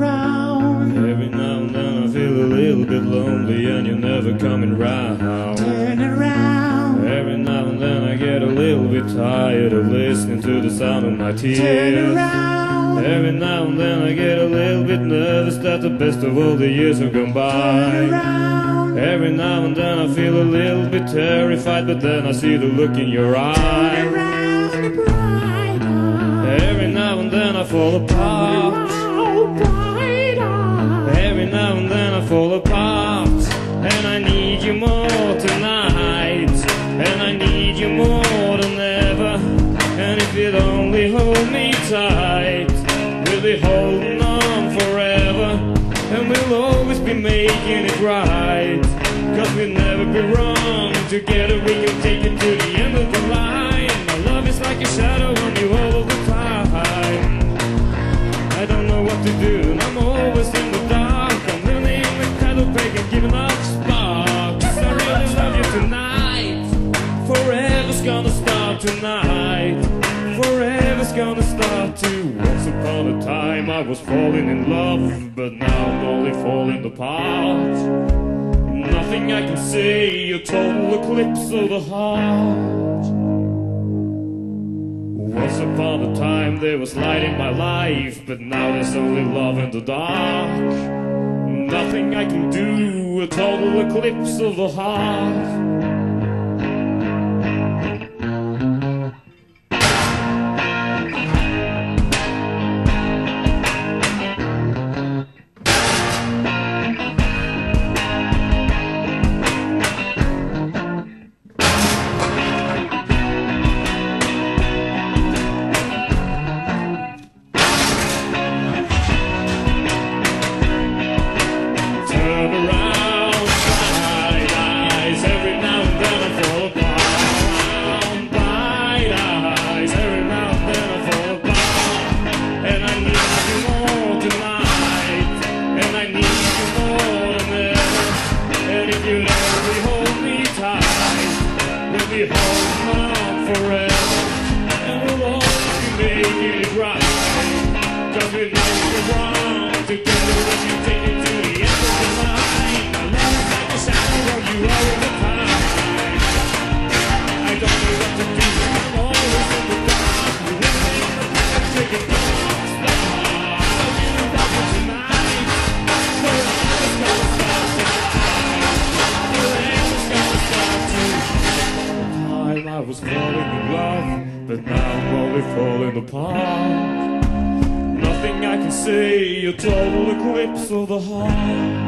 around. Every now and then I feel a little bit lonely and you're never coming round. Turn around. Every now and then I get a little bit tired of listening to the sound of my tears. Turn around. Every now and then I get a little bit nervous that the best of all the years have gone by. Turn around. Every now and then I feel a little bit terrified, but then I see the look in your Turn eye. around, bright eyes. Every now and then I fall apart. Oh, bright eyes. Every now and then I fall apart. And I need you more tonight. And I need you more than ever. And if you'd only hold me tight, we'll be holding on forever. And we'll always be making it right. 'Cause we'll never be wrong. Together we can take it to the end of the line. My love is like a shadow on you all of the time. I don't know what to do, and I'm always in the dark. I'm running with title break and giving up sparks. I really love you tonight. Forever's gonna start tonight. Forever's gonna start too. Once upon a time I was falling in love, but now I'm only falling apart. Nothing I can say, a total eclipse of the heart. Once upon a time there was light in my life, but now there's only love in the dark. Nothing I can do, a total eclipse of the heart. We'll be holding on forever, and we'll always be making it right. 'Cause we know we're wrong. Together we can take it to the end of the line. My love is like a shadow on you all the time. I don't know what to do, I'm always in the dark. We're living in the dark, taking no stop. I'll give you love for tonight. Forever's gonna start tonight. Forever's gonna start tonight. I was falling in love, but now I'm only falling apart. Nothing I can say, a total eclipse of the heart.